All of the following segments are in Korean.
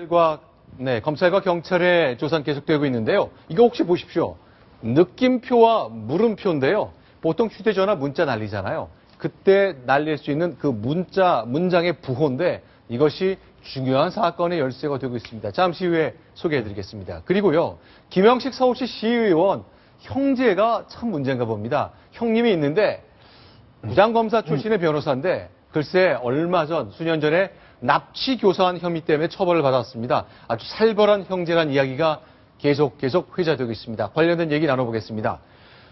검찰과 경찰의 조사는 계속되고 있는데요. 이거 혹시 보십시오. 느낌표와 물음표인데요. 보통 휴대전화 문자 날리잖아요. 그때 날릴 수 있는 그 문장의 부호인데 이것이 중요한 사건의 열쇠가 되고 있습니다. 잠시 후에 소개해드리겠습니다. 그리고요, 김영식 서울시 시의원 형제가 참 문제인가 봅니다. 형님이 있는데 부장검사 출신의 변호사인데 글쎄 얼마 전 수년 전에 납치 교사한 혐의 때문에 처벌을 받았습니다. 아주 살벌한 형제란 이야기가 계속 회자되고 있습니다. 관련된 얘기 나눠보겠습니다.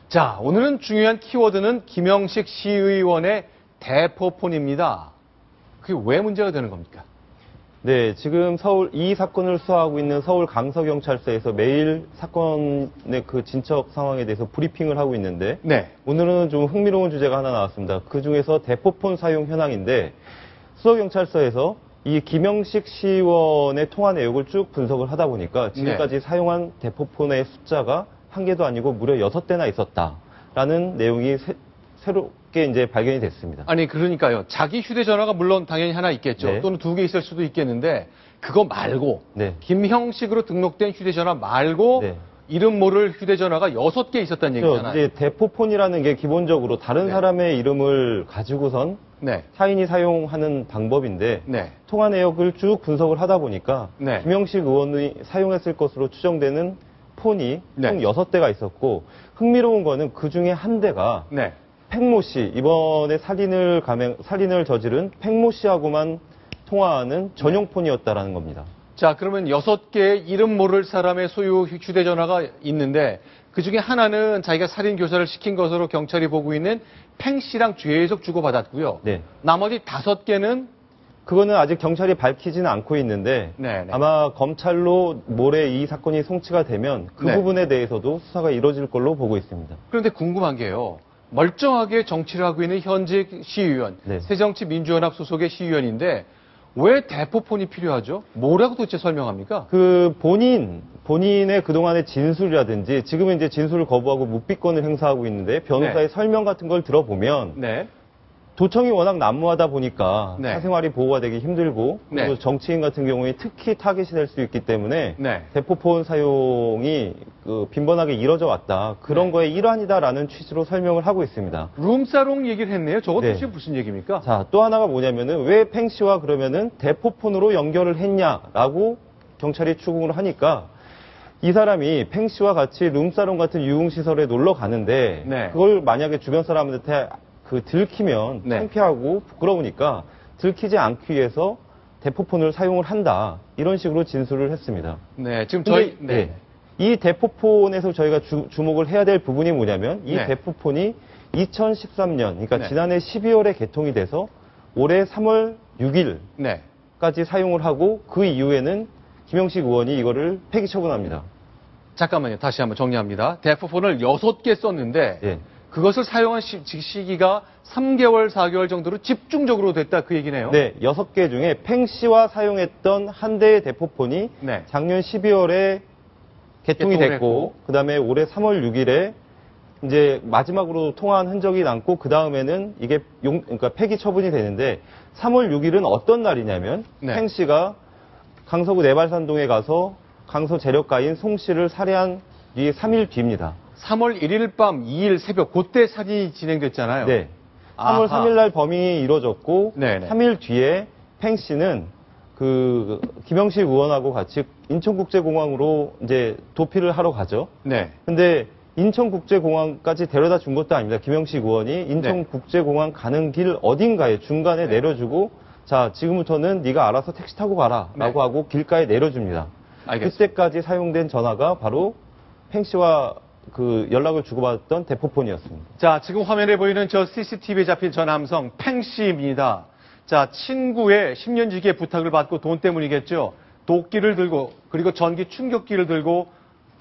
자, 오늘은 중요한 키워드는 김영식 시의원의 대포폰입니다. 그게 왜 문제가 되는 겁니까? 네, 지금 이 사건을 수사하고 있는 서울 강서경찰서에서 매일 사건의 그 진척 상황에 대해서 브리핑을 하고 있는데, 네. 오늘은 좀 흥미로운 주제가 하나 나왔습니다. 그 중에서 대포폰 사용 현황인데, 수서경찰서에서 이 김영식 시의원의 통화 내역을 쭉 분석을 하다 보니까 지금까지 사용한 대포폰의 숫자가 한 개도 아니고 무려 6대나 있었다라는 내용이 새롭게 이제 발견이 됐습니다. 아니, 그러니까요. 자기 휴대전화가 물론 당연히 하나 있겠죠. 네. 또는 2개 있을 수도 있겠는데, 그거 말고, 네. 김형식으로 등록된 휴대전화 말고, 네. 이름 모를 휴대전화가 6개 있었다는 얘기잖아요. 이제 대포폰이라는 게 기본적으로 다른 네. 사람의 이름을 가지고선 네. 타인이 사용하는 방법인데, 네. 통화 내역을 쭉 분석을 하다 보니까 네. 김영식 의원이 사용했을 것으로 추정되는 폰이 네. 총 6대가 있었고, 흥미로운 거는 그 중에 한 대가 네. 팽모 씨, 이번에 살인을 저지른 팽모 씨하고만 통화하는 전용 폰이었다라는 겁니다. 자, 그러면 6개의 이름 모를 사람의 소유 휴대전화가 있는데, 그 중에 하나는 자기가 살인 교사를 시킨 것으로 경찰이 보고 있는 팽 씨랑 계속 주고받았고요. 네. 나머지 5개는 그거는 아직 경찰이 밝히지는 않고 있는데 네. 아마 검찰로 모레 이 사건이 송치가 되면 그 네. 부분에 대해서도 수사가 이루어질 걸로 보고 있습니다. 그런데 궁금한 게요. 멀쩡하게 정치를 하고 있는 현직 시의원, 네. 새정치민주연합 소속의 시의원인데 왜 대포폰이 필요하죠? 뭐라고 도대체 설명합니까? 그 본인의 그동안의 진술이라든지 지금은 이제 진술을 거부하고 묵비권을 행사하고 있는데 변호사의 설명 같은 걸 들어보면 네. 도청이 워낙 난무하다 보니까 네. 사생활이 보호가 되기 힘들고 그리고 네. 정치인 같은 경우에 특히 타겟이 될 수 있기 때문에 네. 대포폰 사용이 빈번하게 이뤄져 왔다. 그런 네. 거의 일환이다라는 취지로 설명을 하고 있습니다. 룸사롱 얘기를 했네요. 저것도 네. 혹시 무슨 얘기입니까? 자, 또 하나가 뭐냐면은 왜 팽 씨와 그러면은 대포폰으로 연결을 했냐라고 경찰이 추궁을 하니까 이 사람이 팽 씨와 같이 룸사롱 같은 유흥시설에 놀러 가는데 네. 그걸 만약에 주변 사람한테 들키면 네. 창피하고 부끄러우니까 들키지 않기 위해서 대포폰을 사용을 한다. 이런 식으로 진술을 했습니다. 네, 지금 근데, 저희 이 대포폰에서 저희가 주목을 해야 될 부분이 뭐냐면 이 네. 대포폰이 2013년, 그러니까 네. 지난해 12월에 개통이 돼서 올해 3월 6일까지 네. 사용을 하고 그 이후에는 김영식 의원이 이거를 폐기 처분합니다. 잠깐만요. 다시 한번 정리합니다. 대포폰을 6개 썼는데 예. 그것을 사용한 시기가 3개월, 4개월 정도로 집중적으로 됐다 그 얘기네요. 네, 6개 중에 팽 씨와 사용했던 한 대의 대포폰이 네. 작년 12월에 개통이 개통을 됐고, 했고. 그 다음에 올해 3월 6일에 이제 마지막으로 통화한 흔적이 남고, 그 다음에는 이게 그러니까 폐기 처분이 되는데, 3월 6일은 어떤 날이냐면, 네. 팽 씨가 강서구 내발산동에 가서 강서 재력가인 송 씨를 살해한 뒤 3일 뒤입니다. 3월 1일 밤, 2일 새벽, 그때 살인이 진행됐잖아요. 네. 3월 아하. 3일 날 범행이 이루어졌고, 네네. 3일 뒤에 팽 씨는 김영식 의원하고 같이 인천국제공항으로 이제 도피를 하러 가죠. 네. 근데 인천국제공항까지 데려다 준 것도 아닙니다. 김영식 의원이 인천국제공항 가는 길 어딘가에 중간에 네. 내려주고, 자, 지금부터는 네가 알아서 택시 타고 가라. 네. 라고 하고 길가에 내려줍니다. 알겠습니다. 그때까지 사용된 전화가 바로 팽 씨와 연락을 주고받았던 대포폰이었습니다. 자, 지금 화면에 보이는 저 CCTV에 잡힌 저 남성 팽 씨입니다. 자, 친구의 10년 지기의 부탁을 받고 돈 때문이겠죠. 도끼를 들고 그리고 전기 충격기를 들고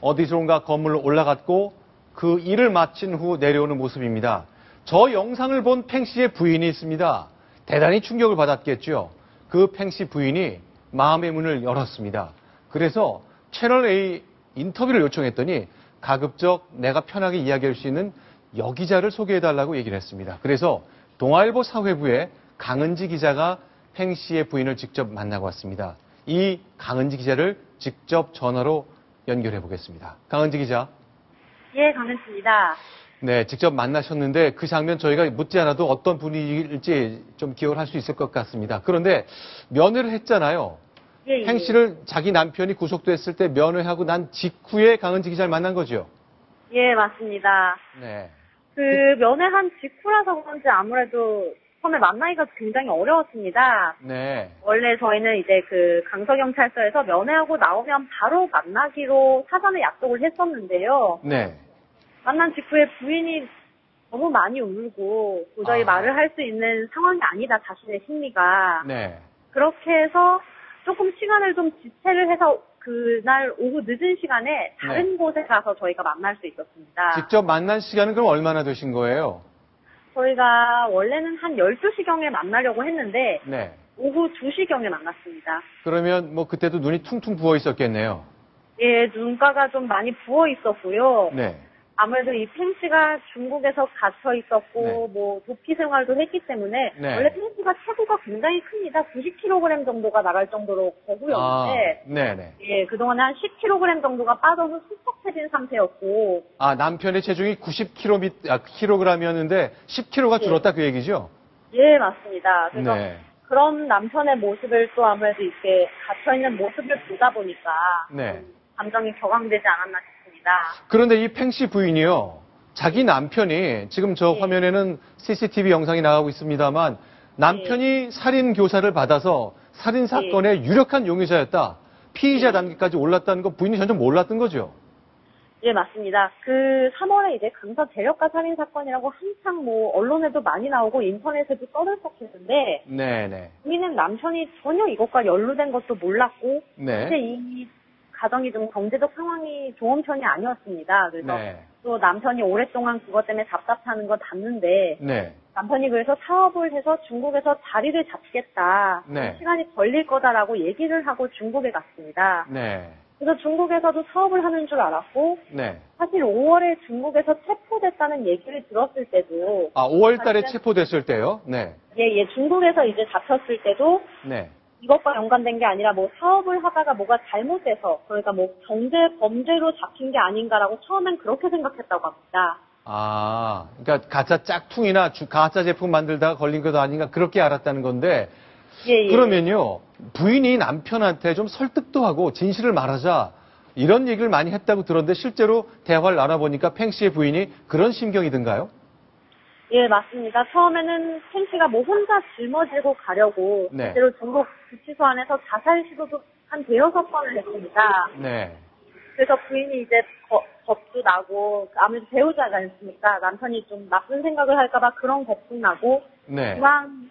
어디선가 건물로 올라갔고 그 일을 마친 후 내려오는 모습입니다. 저 영상을 본 팽 씨의 부인이 있습니다. 대단히 충격을 받았겠죠. 그 팽 씨 부인이 마음의 문을 열었습니다. 그래서 채널A 인터뷰를 요청했더니 가급적 내가 편하게 이야기할 수 있는 여기자를 소개해달라고 얘기를 했습니다. 그래서 동아일보 사회부에 강은지 기자가 팽 씨의 부인을 직접 만나고 왔습니다. 이 강은지 기자를 직접 전화로 연결해 보겠습니다. 강은지 기자. 예, 강은지입니다. 네, 직접 만나셨는데 그 장면 저희가 묻지 않아도 어떤 분위기일지 좀 기억을 할 수 있을 것 같습니다. 그런데 면회를 했잖아요. 예, 예. 행 씨를 자기 남편이 구속됐을 때 면회하고 난 직후에 강은지 기자를 만난 거죠? 예, 맞습니다. 네. 그 면회한 직후라서 그런지 아무래도 처음에 만나기가 굉장히 어려웠습니다. 네. 원래 저희는 이제 그 강서경찰서에서 면회하고 나오면 바로 만나기로 사전에 약속을 했었는데요. 네. 만난 직후에 부인이 너무 많이 울고 도저히 말을 할 수 있는 상황이 아니다, 자신의 심리가. 네. 그렇게 해서 조금 시간을 좀 지체를 해서 그날 오후 늦은 시간에 다른 곳에 가서 저희가 만날 수 있었습니다. 직접 만난 시간은 그럼 얼마나 되신 거예요? 저희가 원래는 한 12시경에 만나려고 했는데 네. 오후 2시경에 만났습니다. 그러면 뭐 그때도 눈이 퉁퉁 부어 있었겠네요. 예, 눈가가 좀 많이 부어 있었고요. 네. 아무래도 이 팽 씨가 중국에서 gat혀 있었고 네. 뭐 도피 생활도 했기 때문에 네. 원래 팽 씨가 체구가 굉장히 큽니다. 90kg 정도가 나갈 정도로 거구였는데 네네. 예, 그동안 한 10kg 정도가 빠져서 수척해진 상태였고 아, 남편의 체중이 90kg이었는데 10kg가 줄었다 그 얘기죠? 예, 맞습니다. 그래서 네. 그런 남편의 모습을 또 아무래도 이렇게 갇혀있는 모습을 보다 보니까 네. 감정이 격앙되지 않았나 싶습니다. 그런데 이 팽 씨 부인이요. 자기 남편이 지금 저 네. 화면에는 CCTV 영상이 나가고 있습니다만 남편이 살인 교사를 받아서 살인 사건의 유력한 용의자였다. 피의자 단계까지 올랐다는 거 부인이 전혀 몰랐던 거죠. 예, 맞습니다. 그 3월에 이제 강서 재력가 살인 사건이라고 한창 뭐 언론에도 많이 나오고 인터넷에도 떠들썩했는데 네네. 우리는 남편이 전혀 이것과 연루된 것도 몰랐고 네. 근데 이 가정이 좀 경제적 상황이 좋은 편이 아니었습니다. 그래서 네. 또 남편이 오랫동안 그것 때문에 답답하는 거 봤는데 네. 남편이 그래서 사업을 해서 중국에서 자리를 잡겠다. 네. 시간이 걸릴 거다라고 얘기를 하고 중국에 갔습니다. 네. 그래서 중국에서도 사업을 하는 줄 알았고 네. 사실 5월에 중국에서 체포됐다는 얘기를 들었을 때도 아, 5월 달에 체포됐을 때요? 네. 예, 중국에서 이제 잡혔을 때도 네. 이것과 연관된 게 아니라 뭐 사업을 하다가 뭐가 잘못돼서 그러니까 뭐 경제 범죄로 잡힌 게 아닌가라고 처음엔 그렇게 생각했다고 합니다. 아, 그러니까 가짜 짝퉁이나 가짜 제품 만들다가 걸린 것도 아닌가 그렇게 알았다는 건데 예, 예. 그러면요 부인이 남편한테 좀 설득도 하고 진실을 말하자 이런 얘기를 많이 했다고 들었는데 실제로 대화를 나눠보니까 팽 씨의 부인이 그런 심경이든가요? 예, 맞습니다. 처음에는 팽 씨가 뭐 혼자 짊어지고 가려고 네. 실제로 중국 구치소 안에서 자살 시도도 한 대여섯 번을 했습니다. 네. 그래서 부인이 이제 겁도 나고 아무래도 배우자지 않습니까? 남편이 좀 나쁜 생각을 할까봐 그런 겁도 나고 네. 이왕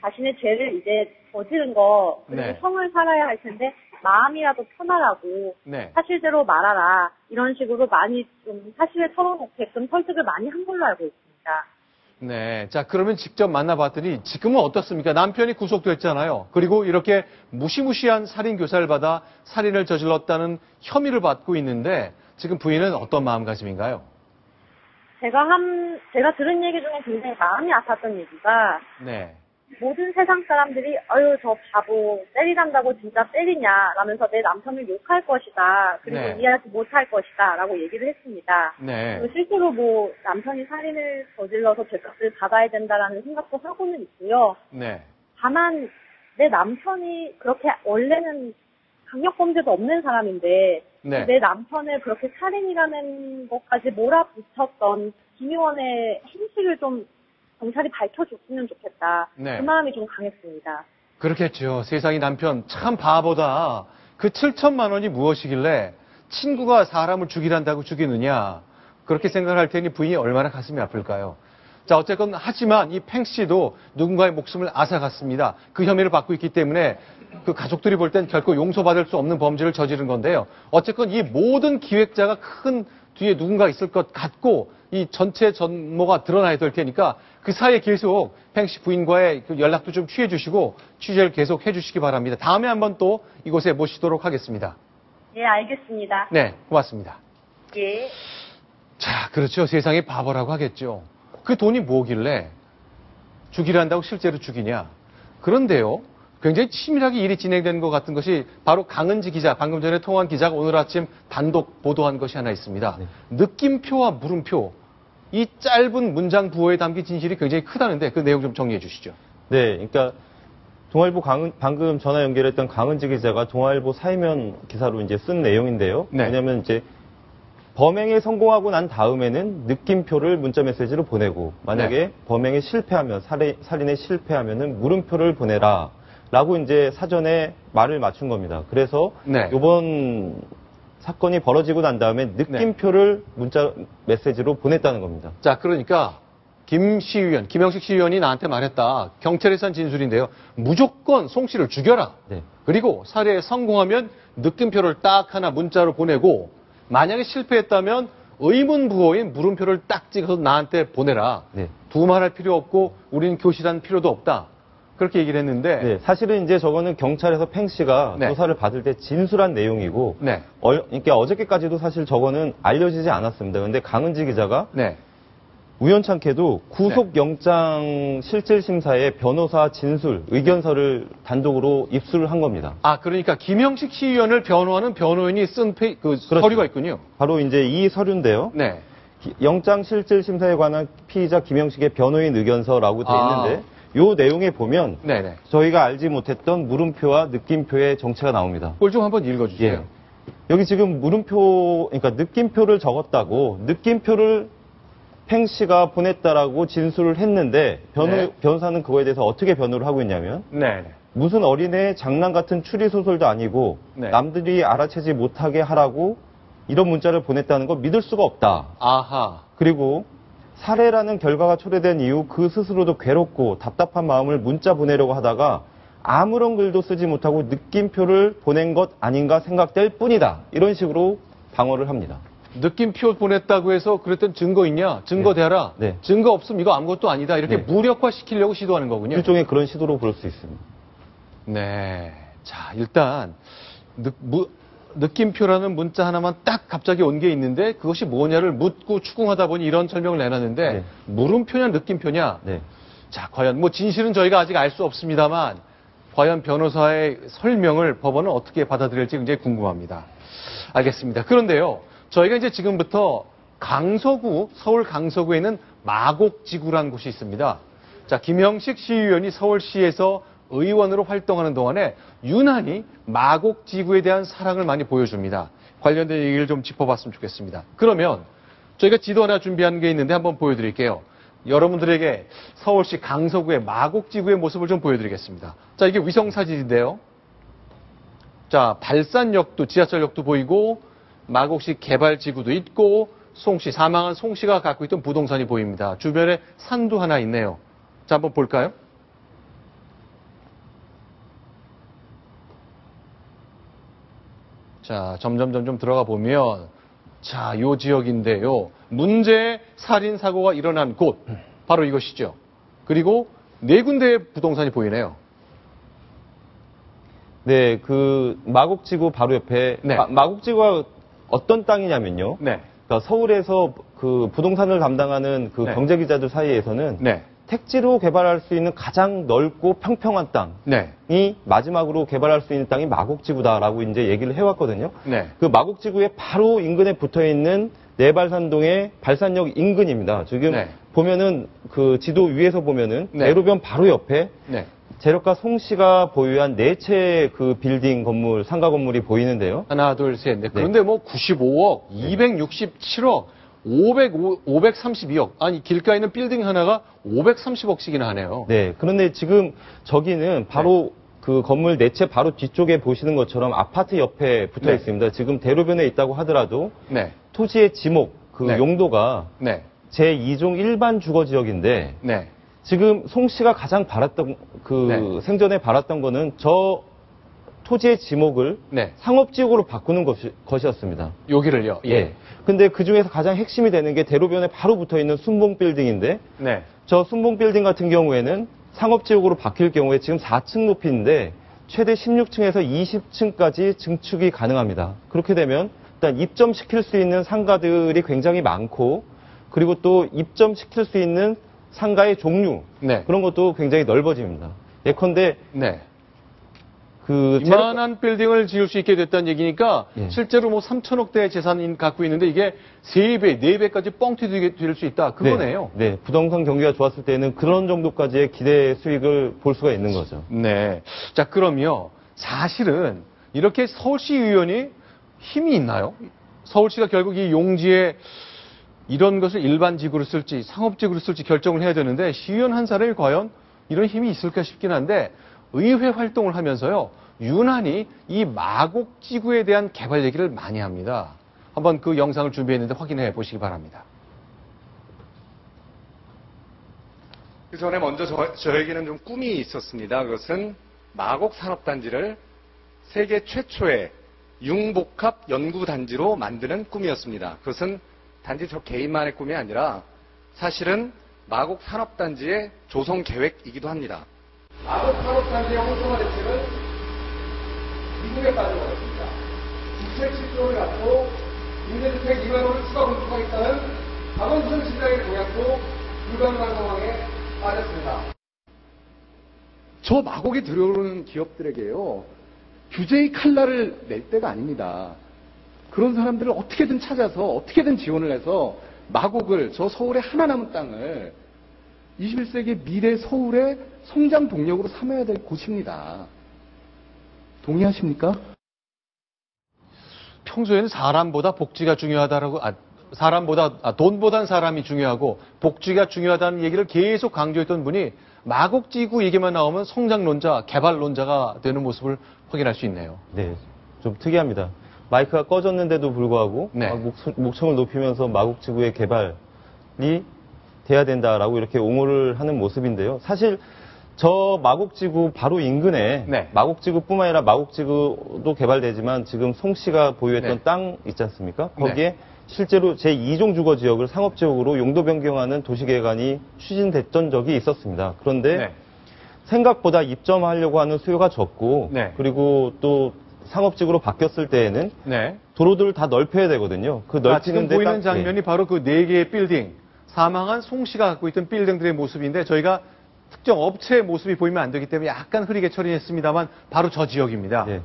자신의 죄를 이제 저지른 거 그리고 네. 성을 살아야 할 텐데 마음이라도 편하라고 네. 사실대로 말하라 이런 식으로 많이 좀 사실을 털어놓게끔 설득을 많이 한 걸로 알고 있습니다. 네. 자, 그러면 직접 만나봤더니 지금은 어떻습니까? 남편이 구속됐잖아요. 그리고 이렇게 무시무시한 살인 교사를 받아 살인을 저질렀다는 혐의를 받고 있는데 지금 부인은 어떤 마음가짐인가요? 제가 들은 얘기 중에 굉장히 마음이 아팠던 얘기가 네. 모든 세상 사람들이 아유 저 바보 때리란다고 진짜 때리냐 라면서 내 남편을 욕할 것이다 그리고 네. 이해하지 못할 것이다 라고 얘기를 했습니다. 네. 그리고 실제로 뭐 남편이 살인을 저질러서 죄값을 받아야 된다라는 생각도 하고는 있고요. 네. 다만 내 남편이 그렇게 원래는 강력범죄도 없는 사람인데 네. 내 남편을 그렇게 살인이라는 것까지 몰아붙였던 김 의원의 행실을 좀 경찰이 밝혀줬으면 좋겠다. 네. 그 마음이 좀 강했습니다. 그렇겠죠. 세상에 남편 참 바보다. 그 7천만 원이 무엇이길래 친구가 사람을 죽이란다고 죽이느냐. 그렇게 생각할 테니 부인이 얼마나 가슴이 아플까요? 자, 어쨌건 하지만 이 팽 씨도 누군가의 목숨을 앗아갔습니다. 그 혐의를 받고 있기 때문에 그 가족들이 볼 땐 결코 용서받을 수 없는 범죄를 저지른 건데요. 어쨌건 이 모든 기획자가 큰 뒤에 누군가 있을 것 같고 이 전체 전모가 드러나야 될 테니까 그 사이에 계속 팽 씨 부인과의 그 연락도 좀 취해 주시고 취재를 계속 해 주시기 바랍니다. 다음에 한번 또 이곳에 모시도록 하겠습니다. 예, 알겠습니다. 네, 고맙습니다. 예. 자, 그렇죠. 세상이 바보라고 하겠죠. 그 돈이 뭐길래 죽이려 한다고 실제로 죽이냐. 그런데요. 굉장히 치밀하게 일이 진행된 것 같은 것이 바로 강은지 기자, 방금 전에 통화한 기자가 오늘 아침 단독 보도한 것이 하나 있습니다. 네. 느낌표와 물음표, 이 짧은 문장 부호에 담긴 진실이 굉장히 크다는데 그 내용 좀 정리해 주시죠. 네, 그러니까 동아일보 방금 전화 연결했던 강은지 기자가 동아일보 사이면 기사로 이제 쓴 내용인데요. 네. 왜냐하면 이제 범행에 성공하고 난 다음에는 느낌표를 문자 메시지로 보내고 만약에 네. 범행에 실패하면 살인에 실패하면은 물음표를 보내라. 라고 이제 사전에 말을 맞춘 겁니다. 그래서 네. 이번 사건이 벌어지고 난 다음에 느낌표를 문자 메시지로 보냈다는 겁니다. 자, 그러니까 김영식 시의원이 나한테 말했다. 경찰에서 한 진술인데요. 무조건 송 씨를 죽여라. 네. 그리고 살해에 성공하면 느낌표를 딱 하나 문자로 보내고 만약에 실패했다면 의문부호인 물음표를 딱 찍어서 나한테 보내라. 네. 두말할 필요 없고 우리는 교실할 필요도 없다. 그렇게 얘기를 했는데 네, 사실은 이제 저거는 경찰에서 팽 씨가 네. 조사를 받을 때 진술한 내용이고, 네. 그러니까 어저께까지도 사실 저거는 알려지지 않았습니다. 그런데 강은지 기자가 네. 우연찮게도 구속영장 실질심사에 변호사 진술, 의견서를 단독으로 입수를 한 겁니다. 아, 그러니까 김영식 시의원을 변호하는 변호인이 쓴 그렇죠. 서류가 있군요. 바로 이제 이 서류인데요. 네. 영장 실질심사에 관한 피의자 김영식의 변호인 의견서라고 돼 있는데, 요 내용에 보면 네네. 저희가 알지 못했던 물음표와 느낌표의 정체가 나옵니다. 그걸 좀 한번 읽어주세요. 예. 여기 지금 물음표, 그러니까 느낌표를 적었다고 느낌표를 팽 씨가 보냈다라고 진술을 했는데 네. 변호사는 그거에 대해서 어떻게 변호를 하고 있냐면 네네. 무슨 어린애의 장난 같은 추리 소설도 아니고 네. 남들이 알아채지 못하게 하라고 이런 문자를 보냈다는 거 믿을 수가 없다. 아하. 그리고 살해라는 결과가 초래된 이후 그 스스로도 괴롭고 답답한 마음을 문자 보내려고 하다가 아무런 글도 쓰지 못하고 느낌표를 보낸 것 아닌가 생각될 뿐이다. 이런 식으로 방어를 합니다. 느낌표 보냈다고 해서 그랬던 증거 있냐? 증거 대라. 네. 증거 없으면 이거 아무것도 아니다. 이렇게 네. 무력화시키려고 시도하는 거군요. 일종의 그런 시도로 볼 수 있습니다. 네. 자, 일단 느낌표라는 문자 하나만 딱 갑자기 온 게 있는데 그것이 뭐냐를 묻고 추궁하다 보니 이런 설명을 내놨는데 네. 물음표냐 느낌표냐? 네. 자, 과연 뭐 진실은 저희가 아직 알 수 없습니다만 과연 변호사의 설명을 법원은 어떻게 받아들일지 굉장히 궁금합니다. 알겠습니다. 그런데요. 저희가 이제 지금부터 서울 강서구에 있는 마곡지구라는 곳이 있습니다. 자, 김영식 시의원이 서울시에서 의원으로 활동하는 동안에 유난히 마곡지구에 대한 사랑을 많이 보여줍니다. 관련된 얘기를 좀 짚어봤으면 좋겠습니다. 그러면 저희가 지도 하나 준비한 게 있는데 한번 보여드릴게요. 여러분들에게 서울시 강서구의 마곡지구의 모습을 좀 보여드리겠습니다. 자, 이게 위성사진인데요. 자, 발산역도, 지하철역도 보이고 마곡시 개발지구도 있고 사망한 송씨가 갖고 있던 부동산이 보입니다. 주변에 산도 하나 있네요. 자, 한번 볼까요? 자, 점점 들어가 보면 자, 요 지역인데요. 문제의 살인 사고가 일어난 곳 바로 이것이죠. 그리고 4군데의 부동산이 보이네요. 네, 그 마곡지구 바로 옆에 네. 마곡지구가 어떤 땅이냐면요. 네. 그러니까 서울에서 그 부동산을 담당하는 그 네. 경제기자들 사이에서는 네. 택지로 개발할 수 있는 가장 넓고 평평한 땅이 네. 마지막으로 개발할 수 있는 땅이 마곡지구다라고 이제 얘기를 해왔거든요. 네. 그 마곡지구의 바로 인근에 붙어 있는 내발산동의 발산역 인근입니다. 지금 네. 보면은 그 지도 위에서 보면은 네. 대로변 바로 옆에 네. 재력가 송 씨가 보유한 4채 그 빌딩 건물, 상가 건물이 보이는데요. 하나, 둘, 셋, 넷. 그런데 뭐 95억, 267억, 532억. 아니, 길가에 있는 빌딩 하나가 530억씩이나 하네요. 네. 그런데 지금 저기는 바로 그 건물 4채 바로 뒤쪽에 보시는 것처럼 아파트 옆에 붙어 네. 있습니다. 지금 대로변에 있다고 하더라도 네. 토지의 지목, 그 네. 용도가 네. 제2종 일반 주거 지역인데 네. 지금 송 씨가 가장 바랐던 네. 생전에 바랐던 거는 저 토지의 지목을 네. 상업지역으로 바꾸는 것이었습니다. 여기를요. 예. 근데 그 중에서 가장 핵심이 되는 게 대로변에 바로 붙어 있는 순봉 빌딩인데 네. 저 순봉 빌딩 같은 경우에는 상업지역으로 바뀔 경우에 지금 4층 높이인데 최대 16층에서 20층까지 증축이 가능합니다. 그렇게 되면 일단 입점시킬 수 있는 상가들이 굉장히 많고 그리고 또 입점시킬 수 있는 상가의 종류 네. 그런 것도 굉장히 넓어집니다. 예컨대 네. 이만한 빌딩을 지을 수 있게 됐다는 얘기니까 예. 실제로 뭐 3천억 대 재산 갖고 있는데 이게 3배, 4배까지 뻥 튀게 될 수 있다. 그거네요. 네, 부동산 경기가 좋았을 때는 그런 정도까지의 기대 수익을 볼 수가 있는 거죠. 네. 자, 그럼요. 사실은 이렇게 서울시 의원이 힘이 있나요? 서울시가 결국 이 용지에 이런 것을 일반 지구로 쓸지 상업지구로 쓸지 결정을 해야 되는데 시의원 한 사람이 과연 이런 힘이 있을까 싶긴 한데 의회 활동을 하면서요. 유난히 이 마곡지구에 대한 개발 얘기를 많이 합니다. 한번 그 영상을 준비했는데 확인해 보시기 바랍니다. 그 전에 먼저 저에게는 좀 꿈이 있었습니다. 그것은 마곡 산업단지를 세계 최초의 융복합 연구단지로 만드는 꿈이었습니다. 그것은 단지 저 개인만의 꿈이 아니라 사실은 마곡 산업단지의 조성 계획이기도 합니다. 마곡 산업단지의 홍성화 대책은 미국에 빠져버렸습니다. 주택 10조를 갖고 임대주택 2만 호를 추가 건축하겠다는 박원순 시장의 공약도 불가능한 상황에 빠졌습니다. 저 마곡에 들어오는 기업들에게요, 규제의 칼날을 낼 때가 아닙니다. 그런 사람들을 어떻게든 찾아서 어떻게든 지원을 해서 마곡을, 저 서울의 하나 남은 땅을 21세기 미래 서울의 성장 동력으로 삼아야 될 곳입니다. 동의하십니까? 평소에는 사람보다 복지가 중요하다라고, 돈보단 사람이 중요하고 복지가 중요하다는 얘기를 계속 강조했던 분이 마곡지구 얘기만 나오면 성장론자, 개발론자가 되는 모습을 확인할 수 있네요. 네, 좀 특이합니다. 마이크가 꺼졌는데도 불구하고 네. 목청을 높이면서 마곡지구의 개발이 돼야 된다라고 이렇게 옹호를 하는 모습인데요. 사실 저 마곡지구 바로 인근에 네. 마곡지구뿐만 아니라 마곡지구도 개발되지만 지금 송 씨가 보유했던 네. 땅 있지 않습니까? 거기에 네. 실제로 제2종 주거 지역을 상업지역으로 용도 변경하는 도시계획안이 추진됐던 적이 있었습니다. 그런데 네. 생각보다 입점하려고 하는 수요가 적고 네. 그리고 또 상업지구로 바뀌었을 때에는 네. 도로들을 다 넓혀야 되거든요. 그 지금 넓히는데 보이는 장면이 바로 그 4개의 빌딩, 사망한 송 씨가 갖고 있던 빌딩들의 모습인데 저희가 특정 업체의 모습이 보이면 안 되기 때문에 약간 흐리게 처리했습니다만 바로 저 지역입니다. 예.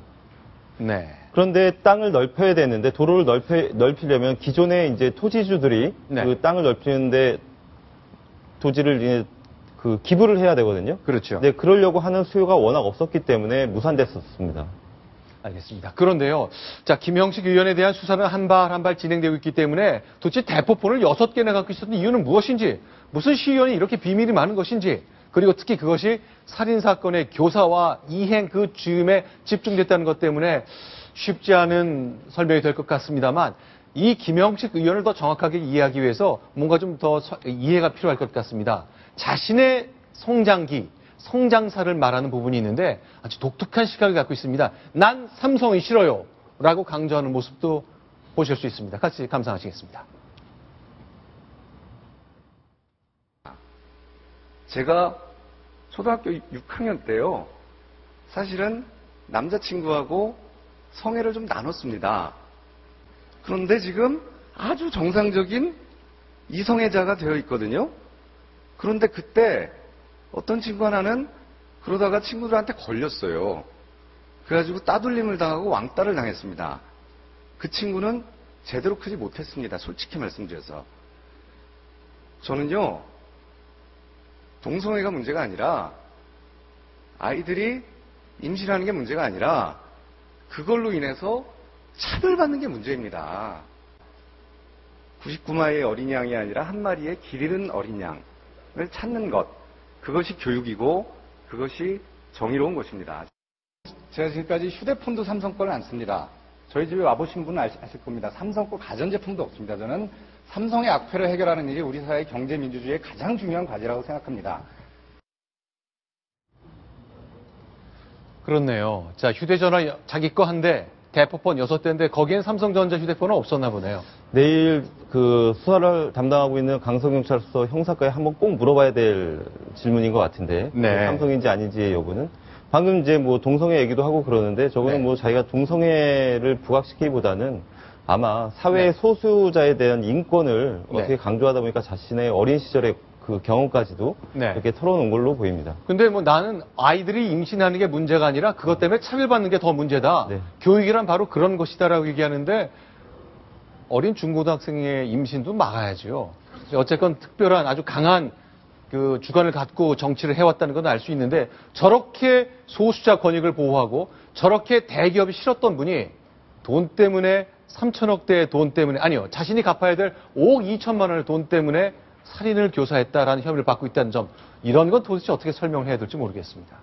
네. 그런데 땅을 넓혀야 되는데 도로를 넓히려면 기존의 이제 토지주들이 네. 그 땅을 넓히는데 토지를 이제 그 기부를 해야 되거든요. 그렇죠. 네, 그러려고 하는 수요가 워낙 없었기 때문에 무산됐었습니다. 알겠습니다. 그런데요. 자, 김형식 의원에 대한 수사는 한 발 한 발 진행되고 있기 때문에 도대체 대포폰을 6개나 갖고 있었던 이유는 무엇인지, 무슨 시의원이 이렇게 비밀이 많은 것인지, 그리고 특히 그것이 살인사건의 교사와 이행 그 즈음에 집중됐다는 것 때문에 쉽지 않은 설명이 될 것 같습니다만 이 김형식 의원을 더 정확하게 이해하기 위해서 뭔가 좀 더 이해가 필요할 것 같습니다. 자신의 성장기, 성장사를 말하는 부분이 있는데 아주 독특한 시각을 갖고 있습니다. 난 삼성이 싫어요 라고 강조하는 모습도 보실 수 있습니다. 같이 감상하시겠습니다. 제가 초등학교 6학년 때요, 사실은 남자친구하고 성애를 좀 나눴습니다. 그런데 지금 아주 정상적인 이성애자가 되어 있거든요. 그런데 그때 어떤 친구 하나는 그러다가 친구들한테 걸렸어요. 그래가지고 따돌림을 당하고 왕따를 당했습니다. 그 친구는 제대로 크지 못했습니다. 솔직히 말씀드려서. 저는요, 동성애가 문제가 아니라 아이들이 임신하는 게 문제가 아니라 그걸로 인해서 차별받는 게 문제입니다. 99마리의 어린 양이 아니라 한 마리의 길 잃은 어린 양을 찾는 것, 그것이 교육이고 그것이 정의로운 것입니다. 제가 지금까지 휴대폰도 삼성 거를 안 씁니다. 저희 집에 와보신 분은 아실 겁니다. 삼성 거 가전제품도 없습니다. 저는 삼성의 악폐를 해결하는 일이 우리 사회의 경제민주주의의 가장 중요한 과제라고 생각합니다. 그렇네요. 자, 휴대전화 자기 거 한대, 대포폰 6대인데 거기엔 삼성전자 휴대폰은 없었나 보네요. 내일 그 수사를 담당하고 있는 강서경찰서 형사과에 한번 꼭 물어봐야 될 질문인 것 같은데 네. 삼성인지 아닌지의 여부는 방금 이제 뭐 동성애 얘기도 하고 그러는데 저거는 네. 뭐 자기가 동성애를 부각시키기보다는 아마 사회 네. 소수자에 대한 인권을 네. 어떻게 강조하다 보니까 자신의 어린 시절에 그 경험까지도 네. 이렇게 털어놓은 걸로 보입니다. 근데 뭐 나는 아이들이 임신하는 게 문제가 아니라 그것 때문에 차별받는 게 더 문제다. 네. 교육이란 바로 그런 것이다라고 얘기하는데 어린 중고등학생의 임신도 막아야죠. 어쨌건 특별한 아주 강한 그 주관을 갖고 정치를 해왔다는 건 알 수 있는데 저렇게 소수자 권익을 보호하고 저렇게 대기업이 싫었던 분이 돈 때문에 3천억대의 돈 때문에 아니요 자신이 갚아야 될 5억 2천만 원의 돈 때문에 살인을 교사했다라는 혐의를 받고 있다는 점 이런 건 도대체 어떻게 설명해야 될지 모르겠습니다.